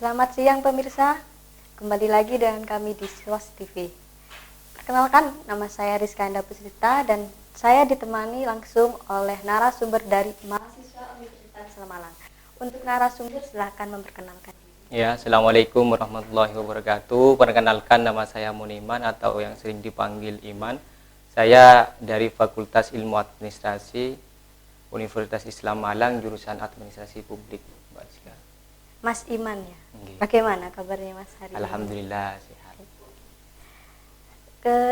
Selamat siang pemirsa, kembali lagi dengan kami di SWAS TV. Perkenalkan, nama saya Rizka Enda Pusita dan saya ditemani langsung oleh narasumber dari mahasiswa Universitas Semarang. Untuk narasumber silahkan memperkenalkan diri. Ya, Assalamualaikum warahmatullahi wabarakatuh. Perkenalkan, nama saya Muniman atau yang sering dipanggil Iman. Saya dari Fakultas Ilmu Administrasi Universitas Islam Malang, jurusan Administrasi Publik, Mbak Rizka. Mas Iman ya. Nggih. Bagaimana kabarnya Mas hari ini? Alhamdulillah sehat.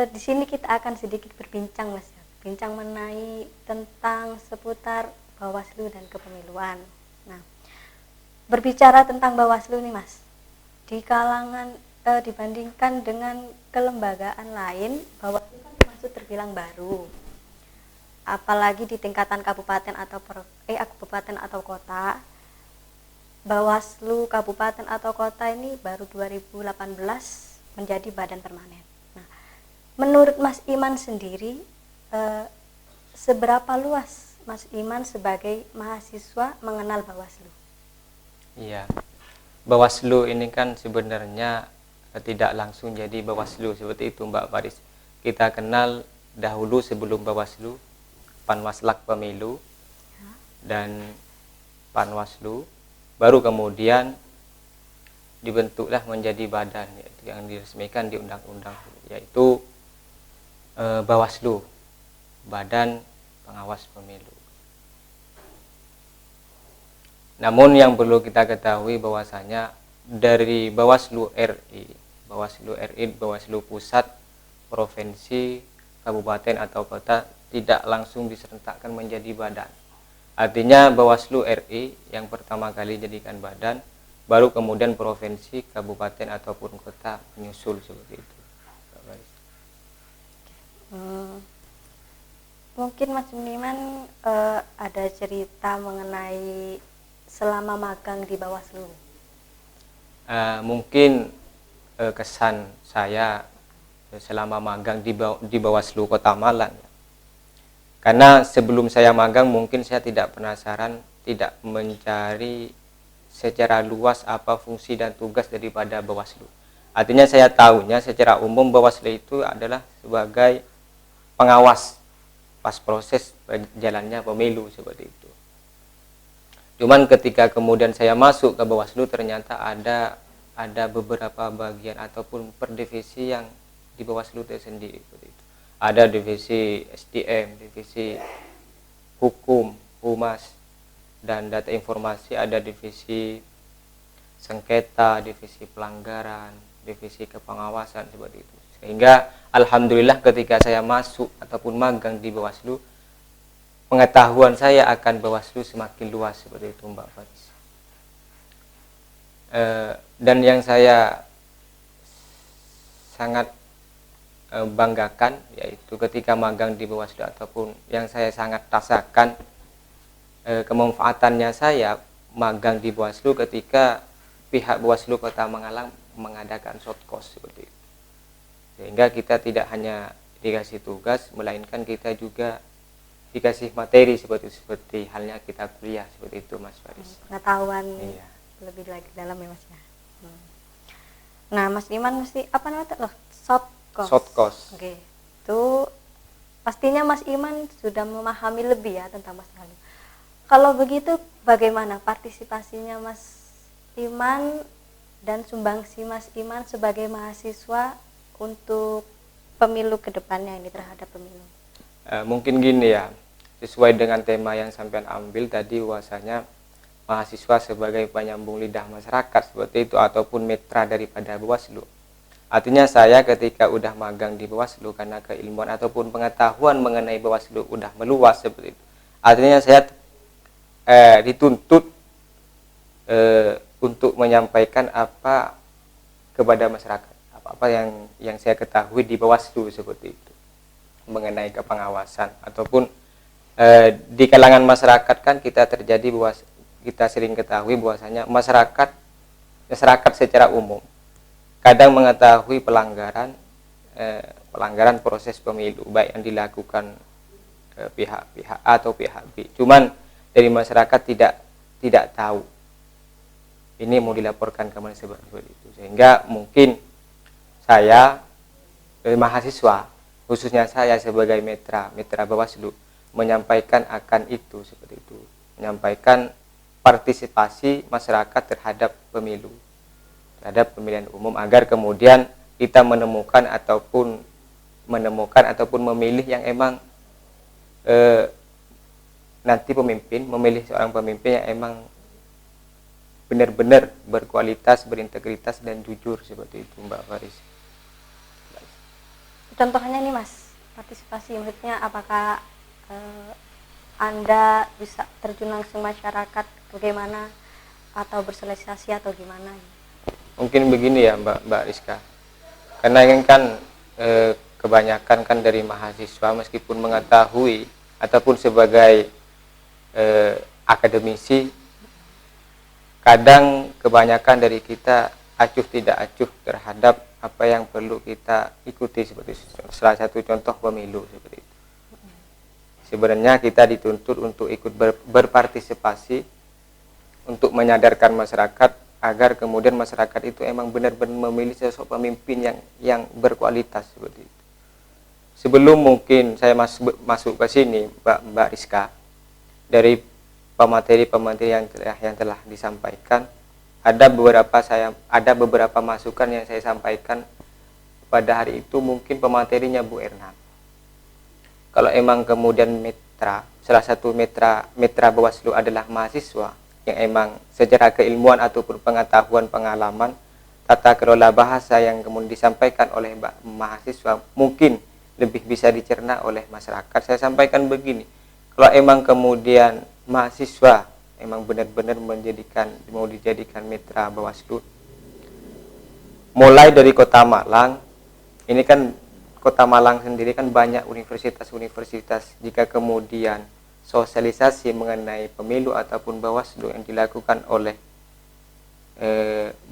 Di sini kita akan sedikit berbincang Mas, bincang mengenai tentang seputar Bawaslu dan kepemiluan. Nah, berbicara tentang Bawaslu nih Mas, di kalangan dibandingkan dengan kelembagaan lain, Bawaslu kan termasuk terbilang baru. Apalagi di tingkatan kabupaten atau kota. Bawaslu kabupaten atau kota ini baru 2018 menjadi badan permanen. Nah, menurut Mas Iman sendiri, seberapa luas Mas Iman sebagai mahasiswa mengenal Bawaslu? Iya. Bawaslu ini kan sebenarnya tidak langsung jadi Bawaslu seperti itu, Mbak Faris. Kita kenal dahulu sebelum Bawaslu, Panwaslak Pemilu dan Panwaslu, baru kemudian dibentuklah menjadi badan yang diresmikan di undang-undang, yaitu Bawaslu, Badan Pengawas Pemilu. Namun yang perlu kita ketahui bahwasanya dari Bawaslu RI, Bawaslu Pusat, Provinsi, Kabupaten atau Kota tidak langsung diserentakkan menjadi badan. Artinya Bawaslu RI yang pertama kali jadikan badan, baru kemudian provinsi, kabupaten ataupun kota menyusul seperti itu. Mungkin Mas Uniman ada cerita mengenai selama magang di Bawaslu. Mungkin kesan saya selama magang di Bawaslu Kota Malang. Karena sebelum saya magang mungkin saya tidak penasaran, tidak mencari secara luas apa fungsi dan tugas daripada Bawaslu. Artinya saya tahunya secara umum Bawaslu itu adalah sebagai pengawas pas proses jalannya pemilu seperti itu. Cuman ketika kemudian saya masuk ke Bawaslu ternyata ada beberapa bagian ataupun per divisi yang di Bawaslu tersendiri seperti itu. Ada divisi SDM, divisi hukum, humas, dan data informasi, ada divisi sengketa, divisi pelanggaran, divisi kepengawasan seperti itu. Sehingga alhamdulillah ketika saya masuk ataupun magang di Bawaslu, pengetahuan saya akan Bawaslu semakin luas seperti itu, Mbak Faris. Dan yang saya sangat banggakan yaitu ketika magang di Bawaslu ataupun yang saya sangat rasakan kemanfaatannya saya magang di Bawaslu ketika pihak Bawaslu Kota Malang mengadakan short course seperti itu. Sehingga kita tidak hanya dikasih tugas, melainkan kita juga dikasih materi seperti halnya kita kuliah seperti itu, Mas Faris. Pengetahuan Iya. lebih lagi dalam ya Mas ya. Nah, Mas Iman mesti apa namanya loh? Short course. Oke. Itu pastinya Mas Iman sudah memahami lebih ya tentang masalah ini. Kalau begitu bagaimana partisipasinya Mas Iman dan sumbangsi Mas Iman sebagai mahasiswa untuk pemilu kedepannya ini terhadap pemilu? Mungkin gini ya, sesuai dengan tema yang sampean ambil tadi, bahwasanya mahasiswa sebagai penyambung lidah masyarakat seperti itu ataupun mitra daripada Bawaslu. Artinya saya ketika udah magang di Bawaslu, karena keilmuan ataupun pengetahuan mengenai Bawaslu udah meluas seperti itu. Artinya saya dituntut untuk menyampaikan apa kepada masyarakat, apa yang saya ketahui di Bawaslu seperti itu mengenai kepengawasan ataupun di kalangan masyarakat kan kita sering ketahui bahwasanya masyarakat secara umum kadang mengetahui pelanggaran proses pemilu baik yang dilakukan pihak A atau pihak B. Cuman dari masyarakat tidak tahu ini mau dilaporkan kemana seperti itu. Sehingga mungkin saya mahasiswa, khususnya saya sebagai mitra Bawaslu, menyampaikan akan itu seperti itu, menyampaikan partisipasi masyarakat terhadap pemilu, terhadap pemilihan umum, agar kemudian kita menemukan ataupun memilih yang emang nanti memilih seorang pemimpin yang emang benar-benar berkualitas, berintegritas dan jujur seperti itu, Mbak Faris. Contohnya nih Mas, partisipasi maksudnya apakah Anda bisa terjun langsung masyarakat bagaimana, atau bersosialisasi atau gimana? Mungkin begini ya Mbak Rizka, karena ini kan kebanyakan kan dari mahasiswa, meskipun mengetahui ataupun sebagai akademisi, kadang kebanyakan dari kita acuh tidak acuh terhadap apa yang perlu kita ikuti, seperti salah satu contoh pemilu seperti itu. Sebenarnya kita dituntut untuk ikut berpartisipasi untuk menyadarkan masyarakat agar kemudian masyarakat itu emang benar-benar memilih sosok pemimpin yang berkualitas seperti itu. Sebelum mungkin saya masuk ke sini, Mbak Rizka, dari pemateri yang telah disampaikan, ada beberapa masukan yang saya sampaikan pada hari itu, mungkin pematerinya Bu Erna. Kalau emang kemudian salah satu mitra Bawaslu adalah mahasiswa yang emang secara keilmuan ataupun pengetahuan, pengalaman, tata kelola bahasa yang kemudian disampaikan oleh mahasiswa mungkin lebih bisa dicerna oleh masyarakat, saya sampaikan begini: kalau emang kemudian mahasiswa emang benar-benar mau dijadikan mitra Bawaslu, mulai dari Kota Malang, ini kan Kota Malang sendiri kan banyak universitas-universitas. Jika kemudian sosialisasi mengenai pemilu ataupun Bawaslu yang dilakukan oleh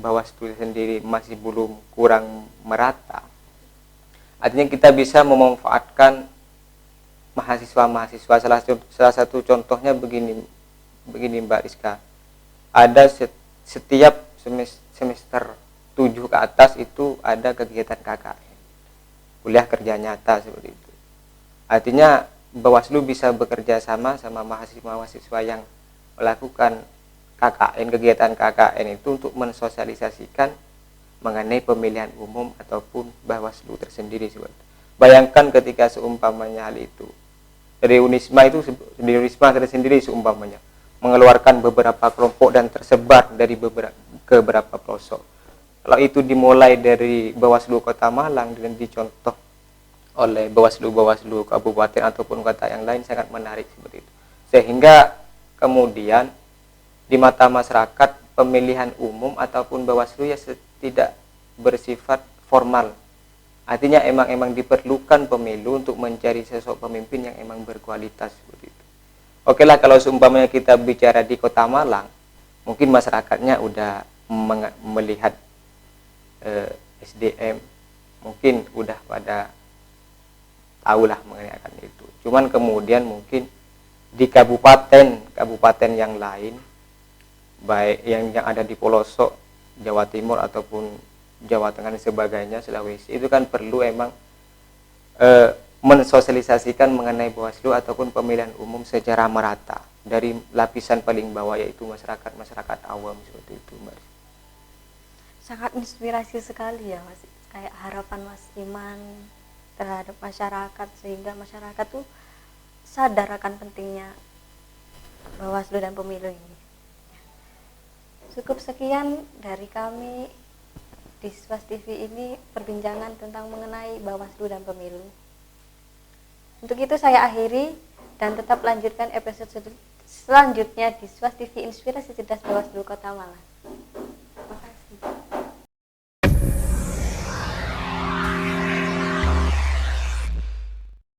Bawaslu sendiri masih belum kurang merata, artinya kita bisa memanfaatkan mahasiswa-mahasiswa. Salah satu contohnya begini Mbak Rizka, ada setiap semester 7 ke atas itu ada kegiatan KKN, kuliah kerja nyata seperti itu. Artinya Bawaslu bisa bekerja sama mahasiswa yang melakukan KKN, kegiatan KKN itu untuk mensosialisasikan mengenai pemilihan umum ataupun Bawaslu tersendiri. Bayangkan ketika seumpamanya hal itu dari Unisma tersendiri seumpamanya mengeluarkan beberapa kelompok dan tersebar dari beberapa pelosok. Kalau itu dimulai dari Bawaslu Kota Malang dan dicontoh oleh Bawaslu kabupaten ataupun kota yang lain, sangat menarik seperti itu. Sehingga kemudian di mata masyarakat pemilihan umum ataupun Bawaslu ya tidak bersifat formal. Artinya emang diperlukan pemilu untuk mencari sosok pemimpin yang emang berkualitas seperti itu. Oke lah, kalau seumpamanya kita bicara di Kota Malang, mungkin masyarakatnya udah melihat SDM, mungkin udah pada tahulah mengenai akan itu. Cuman kemudian mungkin di kabupaten yang lain, baik yang ada di pelosok Jawa Timur ataupun Jawa Tengah dan sebagainya, Sulawesi, itu kan perlu emang mensosialisasikan mengenai Bawaslu ataupun pemilihan umum secara merata dari lapisan paling bawah, yaitu masyarakat awam seperti itu, Mbak. Sangat inspirasi sekali ya Mas, kayak harapan Mas Iman terhadap masyarakat, sehingga masyarakat tuh sadar akan pentingnya Bawaslu dan pemilu ini. Cukup sekian dari kami di Swas TV ini, perbincangan tentang mengenai Bawaslu dan pemilu. Untuk itu saya akhiri, dan tetap lanjutkan episode selanjutnya di Swas TV Inspirasi Cerdas Bawaslu Kota Malang.